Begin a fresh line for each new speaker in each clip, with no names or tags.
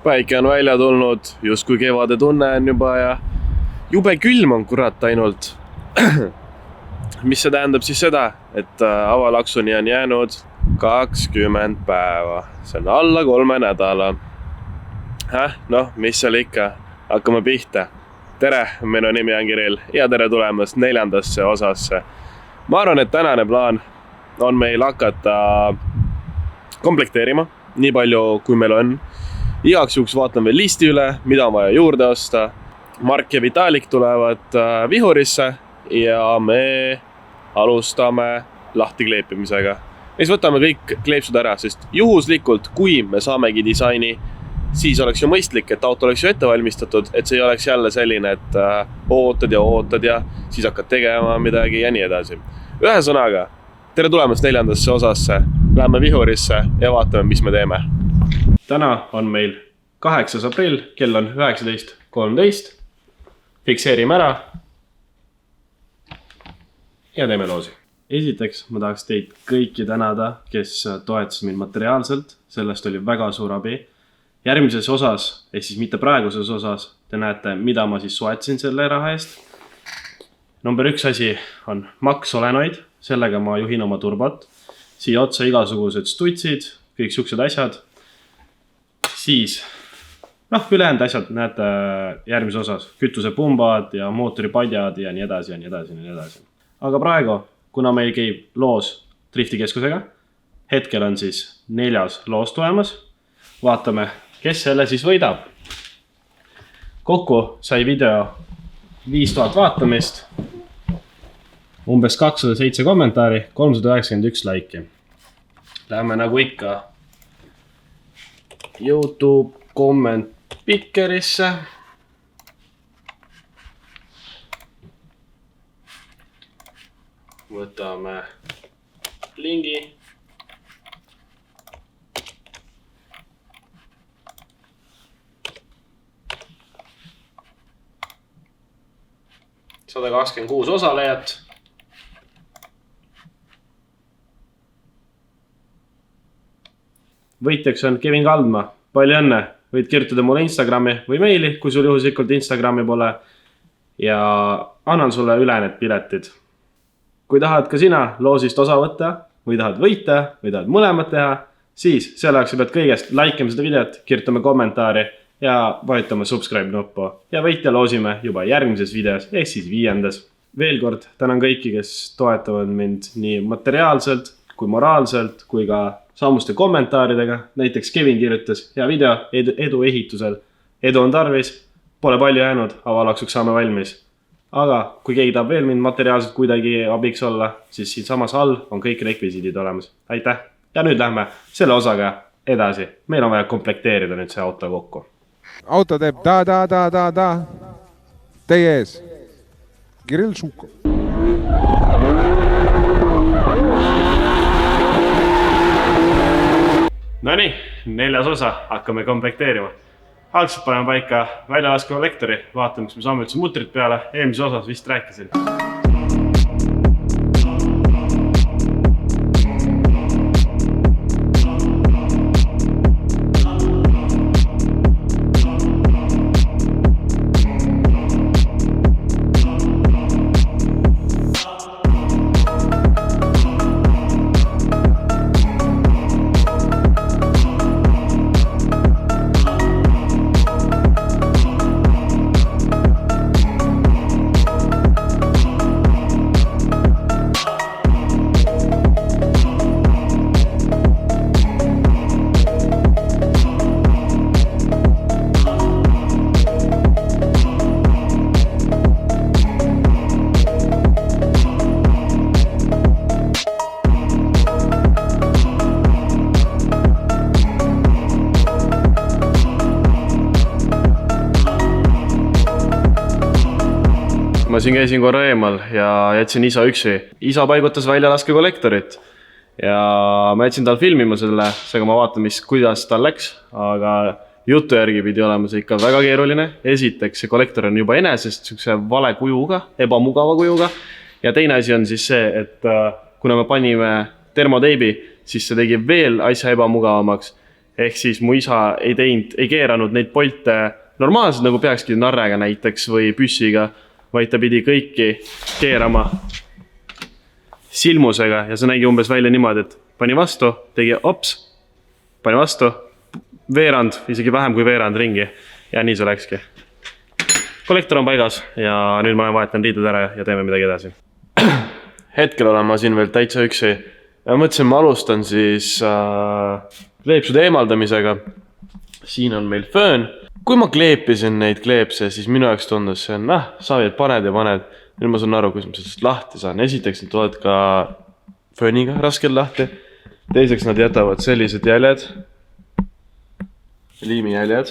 Päike on välja tulnud, justkui kevade tunne on juba ja jube külm on kurat ainult. Mis see tähendab siis seda, et avalaksuni on jäänud 20 päeva. See on alla 3 nädala. Noh, mis seal ikka? Hakkame pihta. Tere, minu nimi on Kirill ja tere tulemast 4. osasse. Ma arvan, et tänane plaan on meil hakata komplekteerima nii palju, kui meil on. Igaks juhuks vaatame listi üle, mida on vaja juurde osta. Mark ja Vitalik tulevad vihurisse ja me alustame lahti kleepimisega. Siis võtame kõik kleepsud ära, sest juhuslikult, kui me saamegi disaini, siis oleks ju mõistlik, et auto oleks ju ette valmistatud, et see ei oleks jälle selline, et ootad ja siis hakkad tegema midagi ja nii edasi. Ühesõnaga, tere tulemast 4. osasse, läheme vihurisse ja vaatame, mis me teeme. Täna on meil 8. aprill, kell on 19.13. Fikseerime ära ja teeme loosi. Esiteks ma tahaks teid kõiki tänada, kes toetas mind materiaalselt. Sellest oli väga suur abi. Järgmises osas, ehk siis mitte praeguses osas, te näete, mida ma siis soetasin selle raha eest. Number 1 asi on Max solenoid. Sellega ma juhin oma turbot. Siia otsa igasugused stutsid, kõik siuksed asjad. Siis, ülejäänud asjad näete järgmises osas. Kütusepumbad ja mootoripadjad ja nii edasi ja nii edasi ja nii edasi. Aga praegu, kuna meil käib loos driftikeskusega, hetkel on siis 4. loos tulemas. Vaatame, kes selle siis võidab. Kokku sai video 5000 vaatamist, umbes 207 kommentaari, 391 laiki. Läheme nagu ikka YouTube comment pickerisse. Võtame lingi. – 126 osalejat. Võitjaks on Kevin Kaldma. Palju õnne. Võid kirjutada mulle Instagrami või meili, kui sul juhuslikult Instagrami pole. Ja annan sulle üle need piletid. Kui tahad ka sina loosist osa võtta, või tahad võita, või tahad mõlemad teha, siis selle jaoks sa pead kõigest laikime seda videot, kirjutame kommentaari ja vajutame subscribe nuppu. Ja võitja loosime juba järgmises videos, ehk siis 5. Veel kord tänan kõiki, kes toetavad mind nii materiaalselt, kui moraalselt, kui ka saamuste kommentaaridega. Näiteks Kevin kirjutas, hea video, edu ehitusel. Edu on tarvis, pole palju jäänud, avalaksuks saame valmis. Aga kui keegi tahab veel mind materiaalselt kuidagi abiks olla, siis siin samas all on kõik rekvisiidid olemas. Aitäh! Ja nüüd lähme selle osaga edasi. Meil on vaja komplekteerida nüüd see auto kokku.
Auto teeb da. Teie ees. Kirill Šukov.
Nonii, 4. osa, hakkame komplekteerima. Algselt paneme paika väljalaske kollektori, vaatame, kas me saame üldse mutrit peale. Eelmises osas vist rääkisin. Ma siin käisin korra eemal ja jätsin isa üksi. Isa paigutas väljalaske kollektorit ja ma jätsin tal filmima selle, seega ma vaatan, kuidas tal läks, aga jutu järgi pidi olema see ikka väga keeruline. Esiteks, see kollektor on juba enesest vale kujuga, ebamugava kujuga ja teine asi on siis see, et kuna me panime termoteibi, siis see tegi veel asja ebamugavamaks. Ehk siis mu isa ei keeranud neid polte normaalselt nagu peakski narrega näiteks või püssiga, vaid ta pidi kõiki keerama silmusega ja see nägi umbes välja niimoodi, et pani vastu, tegi ops, pani vastu, veerand, isegi vähem kui veerand ringi ja nii see läkski. Kollektor on paigas ja nüüd ma vahetan riided ära ja teeme midagi edasi. Hetkel olen ma siin veel täitsa üksi ja mõtlesin, ma alustan siis kleepsude eemaldamisega. Siin on meil föön. Kui ma kleepisin neid kleepse, siis minu jaoks tundus see on, savid paned ja paned. Nüüd ma saan aru, kuidas ma sellest lahti saan. Esiteks nad tulevad ka fööniga raskelt lahti. Teiseks nad jätavad sellised jäljed, liimijäljed.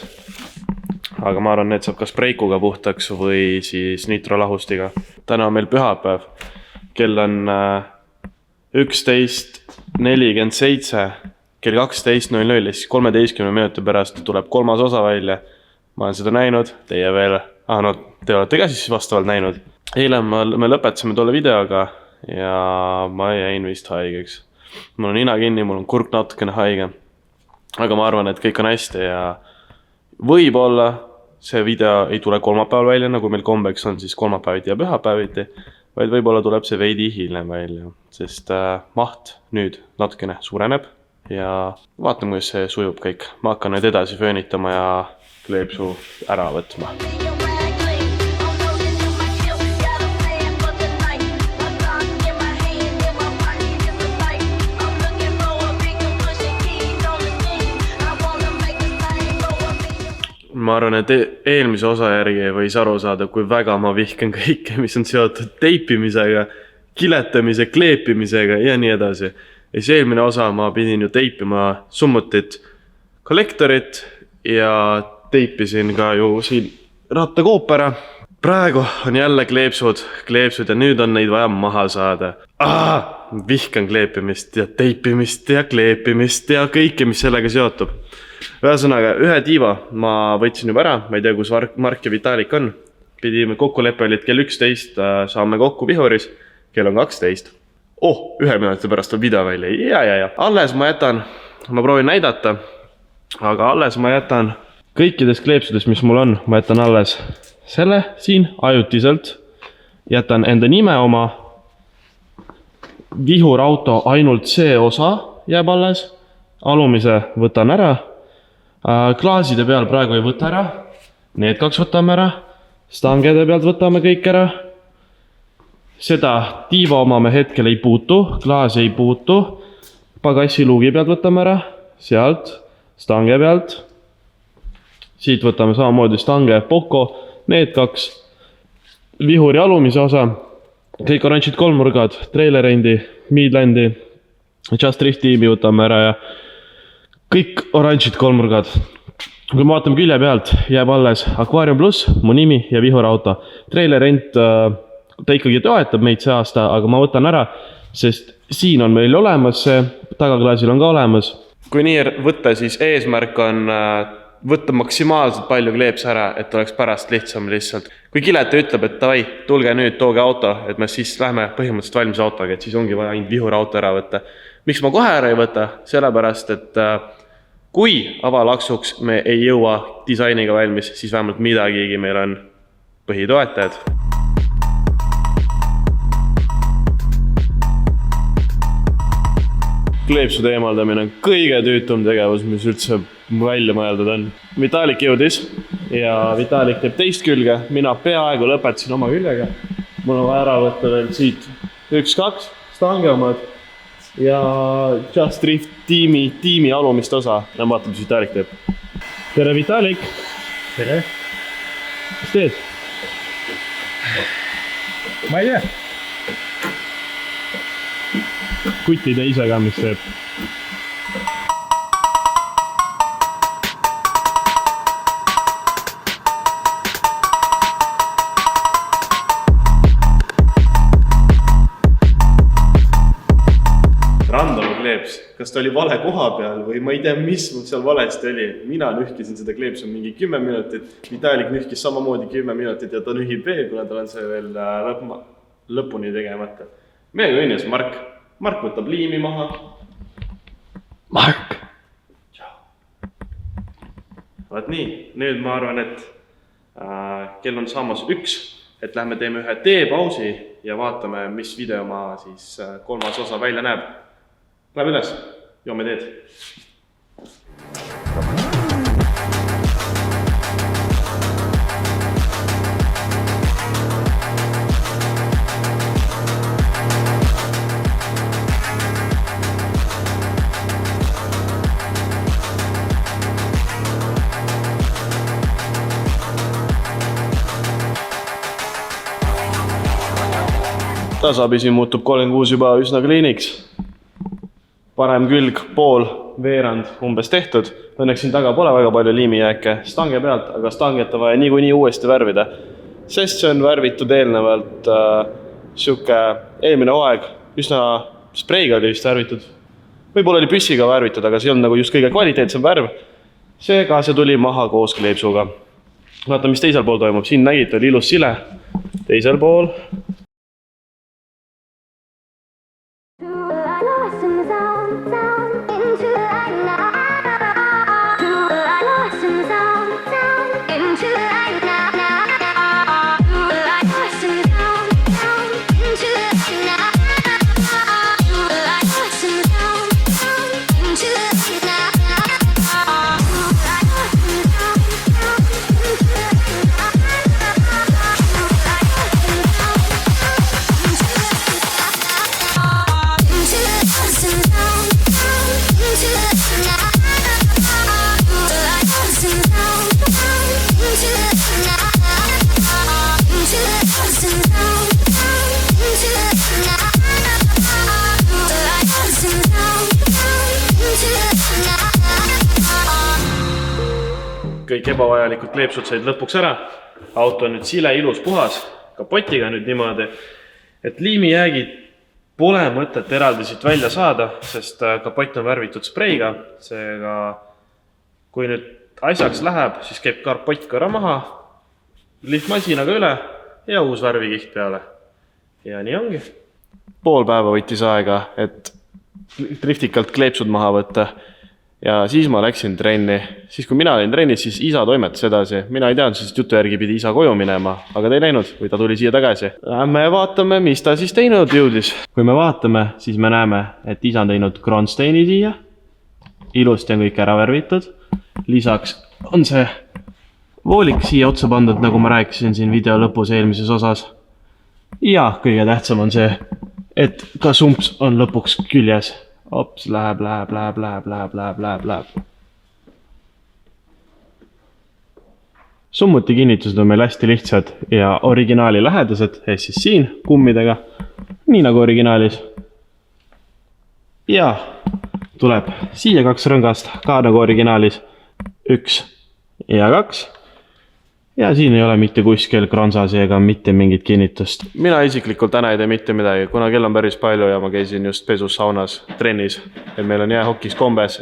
Aga ma arvan, need saab kas preikuga puhtaks või siis nitrolahustiga. Täna on meil pühapäev. Kell on 11:47, kell 12:00, siis 13 minuti pärast tuleb kolmas osa välja. Ma olen seda näinud, teie veel, te olete ka siis vastavalt näinud. Eile me lõpetasime tolle videoga ja ma jäin vist haigeks. Mul on ina kinni, mul on kurk natukene haige. Aga ma arvan, et kõik on hästi ja võib-olla see video ei tule kolmapäeval välja, nagu meil kombeks on siis kolmapäeviti ja pühapäeviti, vaid võib-olla tuleb see veidi hiljem välja, sest maht nüüd natukene suureneb ja vaatame, kuidas see sujub kõik. Ma hakkan nüüd edasi föönitama ja kleepsu ära võtma. Ma arvan, et eelmise osa järgi võis aru saada, kui väga ma vihkan kõike, mis on seotud teipimisega, kiletamise, kleepimisega ja nii edasi. Ja siis eelmine osa ma pidin ju teipima summutit, kollektorit ja teipisin ka ju siin rattakoopera. Praegu on jälle kleepsud ja nüüd on neid vaja maha saada. Vihkan kleepimist ja teipimist ja kleepimist ja kõike, mis sellega seotub. Ühesõnaga, ühe tiiva ma võtsin juba ära, ma ei tea, kus Mark ja Vitalik on. Pidime kokkuleppe olid kell 11, saame kokku Vihuris, kell on 12. 1 minuti pärast on video välja, ja. Alles ma jätan, ma proovin näidata, aga alles ma jätan kõikidest kleepsudest, mis mul on, ma jätan alles selle siin ajutiselt. Jätan enda nime oma Vihurauto, ainult see osa jääb alles. Alumise võtan ära. Klaaside peal praegu ei võta ära. Need 2 võtame ära. Stangede pealt võtame kõik ära. Seda tiiva oma me hetkel ei puutu. Klaas ei puutu. Pagassiluugi pealt võtame ära. Sealt. Stange pealt. Siit võtame samamoodi stange, poko. Need 2. Vihuri alumise osa. Kõik oranžid kolmnurgad. Trailerendi, Midlandi, Just Drift tiimi võtame ära ja kõik oranžid kolmnurgad. Kui ma vaatame külje pealt, jääb alles Aquarium Plus, mu nimi ja Vihurauto. Trailerent, ta ikkagi toetab meid see aasta, aga ma võtan ära, sest siin on meil olemas see, tagaklaasil on ka olemas. Kui nii võtta, siis eesmärk on võtta maksimaalselt palju kleepse ära, et oleks pärast lihtsam lihtsalt. Kui kileta ütleb, et davai, tulge nüüd, tooge auto, et me siis lähme põhimõtteliselt valmis autoga, et siis ongi vaja ainult Vihurauto ära võtta. Miks ma kohe ära ei võta? Sellepärast, et kui avalaksuks me ei jõua disainiga valmis, siis vähemalt midagigi meil on põhitoetajad. Kleepsude eemaldamine on kõige tüütum tegevus, mis üldse välja mõeldud on. Vitalik jõudis ja Vitalik teeb teist külge. Mina peaaegu lõpetasin oma küljega. Mul on vaja ära võtta veel siit 1-2 stange omad ja Just Drift tiimi alumist osa. Ja vaatame, mis Vitalik teeb. Tere, Vitalik!
Tere!
Mis teed?
Ma ei tea.
Kutt ei tea ise ka, mis teeb. Random kleeps. Kas ta oli vale koha peal või ma ei tea, mis mul seal valesti oli. Mina nühkisin seda kleepsu mingi 10 minutit. Vitalik nühkis samamoodi 10 minutit ja ta nühib veel, kuna tal on see veel lõpuni tegemata. Meiega õnnes Mark. Mark võtab liimi maha. Mark! Vaat nii, nüüd ma arvan, et kell on saamas 1, et lähme teeme ühe teepausi ja vaatame, mis video ma siis kolmas osa välja näeb. Läheb üles, joome teed. Tasapisi muutub 36 juba üsna kliiniks. Parem külg, pool, veerand umbes tehtud. Õnneks siin taga pole väga palju liimijääke stange pealt, aga stangeta vaja niikuinii uuesti värvida. Sest see on värvitud eelnevalt siuke eelmine hooaeg üsna spreiga oli vist värvitud. Võib-olla oli püssiga värvitud, aga see on nagu just kõige kvaliteetsem värv. Seega see tuli maha koos kleepsuga. Vaata, mis teisel pool toimub. Siin nägite, oli ilus sile. Teisel pool. Kõik ebavajalikud kleepsud said lõpuks ära. Auto on nüüd sile, ilus, puhas. Kapotiga nüüd niimoodi, et liimijäägid pole mõtet eraldi siit välja saada, sest kapott on värvitud spreiga. Seega, kui nüüd asjaks läheb, siis käib kapott korra maha, lihtmasinaga üle ja uus värvikiht peale. Ja nii ongi. Pool päeva võttis aega, et driftikalt kleepsud maha võtta. Ja siis ma läksin trenni. Siis kui mina olin trennis, siis isa toimetas edasi. Mina ei teadnud, sest jutu järgi pidi isa koju minema, aga ta ei läinud või ta tuli siia tagasi. Lähme vaatame, mis ta siis teinud jõudis. Kui me vaatame, siis me näeme, et isa on teinud kronsteini siia. Ilusti on kõik ära värvitud. Lisaks on see voolik siia otsa pandud, nagu ma rääkisin siin video lõpus eelmises osas. Ja kõige tähtsam on see, et ka sumps on lõpuks küljes. Ops, läheb. Summuti kinnitused on meil hästi lihtsad ja originaali lähedased, siis siin kummidega, nii nagu originaalis. Ja tuleb siia 2 rõngast, ka nagu originaalis, 1 ja 2. Ja siin ei ole mitte kuskil kronsasi ega mitte mingit kinnitust. Mina isiklikult täna ei tee mitte midagi, kuna kell on päris palju ja ma käisin just pesus saunas trennis. Et meil on jäähokis kombeks,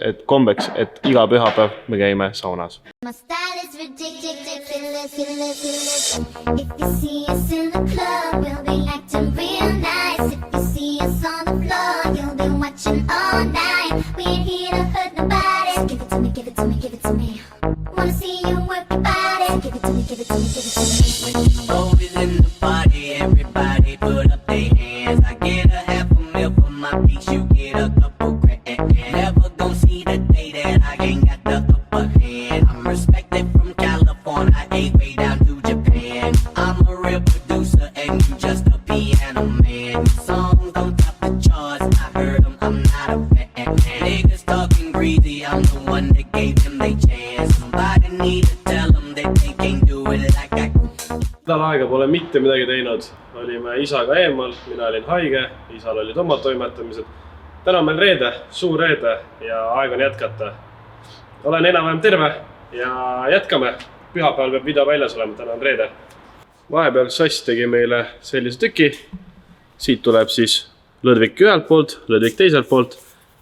et iga pühapäev me käime saunas. Nädal aega pole mitte midagi teinud. Olime isaga eemal, mina olin haige, isal olid omad toimetamised. Täna on meil reede, suur reede ja aeg on jätkata. Olen enam-vähem terve ja jätkame. Pühapäeval peab video väljas olema, täna on reede. Vahepeal Sass tegi meile sellise tüki. Siit tuleb siis lõdvik ühelt poolt, lõdvik teiselt poolt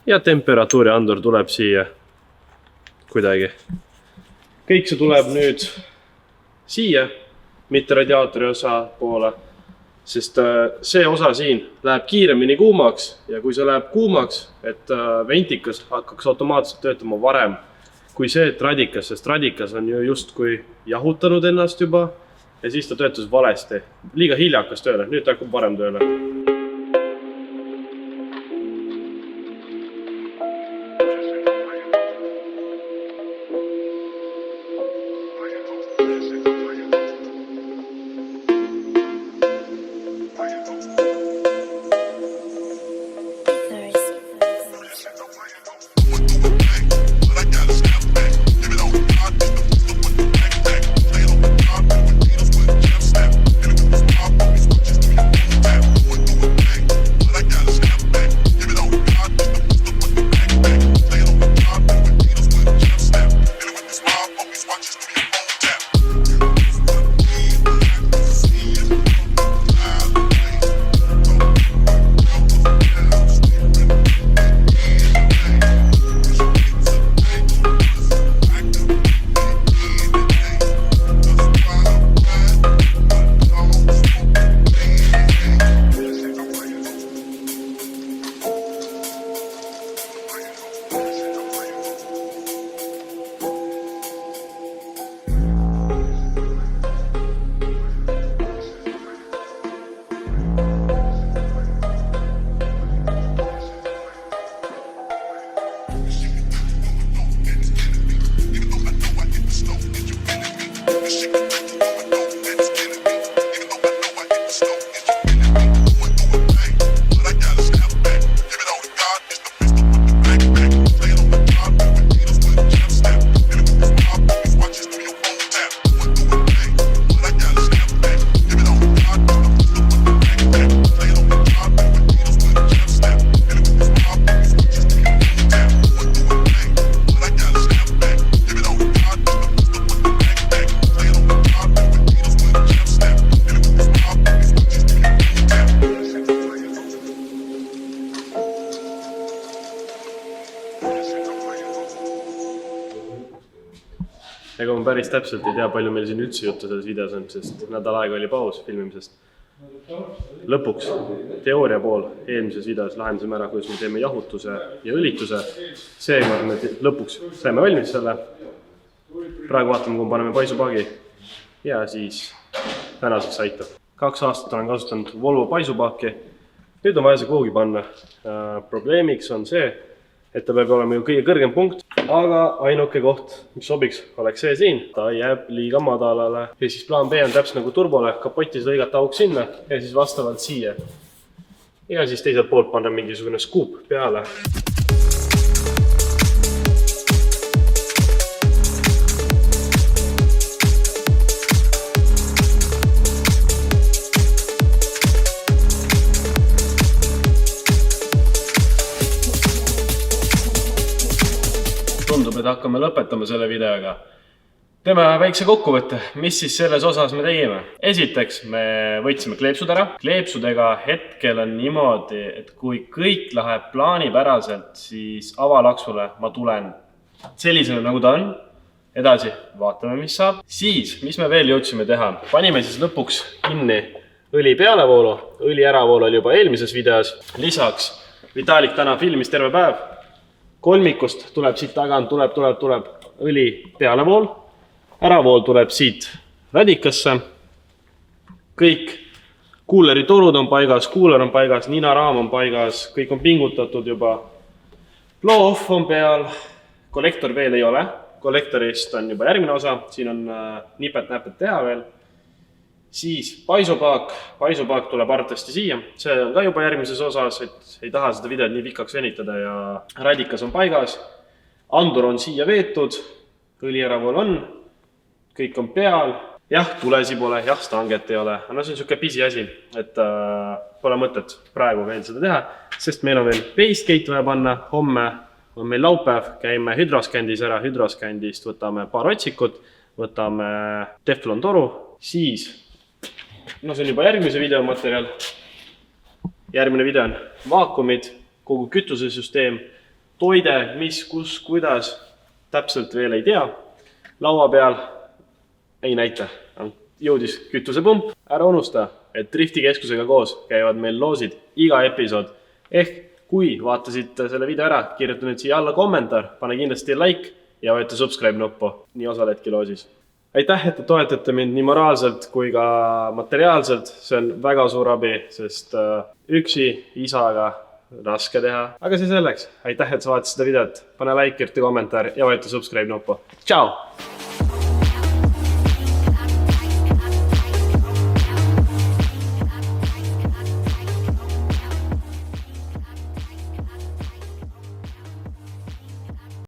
ja temperatuuri andur tuleb siia kuidagi. Kõik see tuleb nüüd siia, mitte radiaatori osa poole, sest see osa siin läheb kiiremini kuumaks ja kui see läheb kuumaks, et ventikas hakkaks automaatselt töötama varem, kui see radikas, sest radikas on ju justkui jahutanud ennast juba ja siis ta töötas valesti. Liiga hilja hakkas tööle, nüüd ta hakkab parem tööle. Ega ma päris täpselt ei tea, palju meil siin üldse juttu selles videos on, sest nädal aega oli paus filmimisest. Lõpuks teooria pool eelmises videos lahendasime ära, kuidas me teeme jahutuse ja õlituse. Seekord me lõpuks saime valmis selle. Praegu vaatame, kui paneme paisupaagi ja siis tänaseks aitab. 2 aastat olen kasutanud Volvo paisupaaki. Nüüd on vaja see kuhugi panna. Probleemiks on see, et ta peab olema ju kõige kõrgem punkt, aga ainuke koht, mis sobiks, oleks see siin. Ta jääb liiga madalale. Ja siis plaan B on täpselt nagu turbole, kapotis lõigata auk sinna ja siis vastavalt siia. Ja siis teiselt poolt panna mingisugune skuup peale. Tundub, et hakkame lõpetama selle videoga. Teeme väikse kokkuvõtte, mis siis selles osas me tegime. Esiteks me võtsime kleepsud ära. Kleepsudega hetkel on niimoodi, et kui kõik läheb plaanipäraselt, siis avalaksule ma tulen sellisena, nagu ta on. Edasi vaatame, mis saab. Siis, mis me veel jõudsime teha? Panime siis lõpuks kinni õli pealevoolu. Õli äravool oli juba eelmises videos. Lisaks Vitalik täna filmis terve päev. Kolmikust tuleb siit tagant, tuleb õli pealevool. Äravool tuleb siit radikasse. Kõik kuuleri torud on paigas, kuuler on paigas, ninaraam on paigas, kõik on pingutatud juba. Blow-off on peal, kollektor veel ei ole. Kollektorist on juba järgmine osa, siin on nipet-näpet teha veel. Siis paisupaak tuleb arvatavasti siia, see on ka juba järgmises osas, et ei taha seda videot nii pikaks venitada ja radikas on paigas. Andur on siia veetud, õliäravool on, kõik on peal. Jah, tulesi pole, jah, stanget ei ole, aga see on siuke pisi asi, et pole mõtet praegu veel seda teha, sest meil on veel basegate vaja panna, homme on meil laupäev, käime hydroskandis ära, hydroskandist võtame paar otsikut, võtame teflon toru, siis no see on juba järgmise videomaterjal. Järgmine video on vaakumid, kogu kütusesüsteem, toide, mis, kus, kuidas, täpselt veel ei tea. Laua peal ei näita. Jõudis kütusepump. Ära unusta, et driftikeskusega koos käivad meil loosid iga episood. Ehk kui vaatasid selle video ära, kirjuta nüüd siia alla kommentaar, pane kindlasti like ja vajuta subscribe nuppu, nii osaledki loosis. Aitäh, et te toetate mind nii moraalselt kui ka materiaalselt. See on väga suur abi, sest üksi isaga raske teha. Aga see selleks. Aitäh, et sa vaatasid seda videot. Pane like, kirjuta kommentaar ja vajuta subscribe nuppu. Tšau!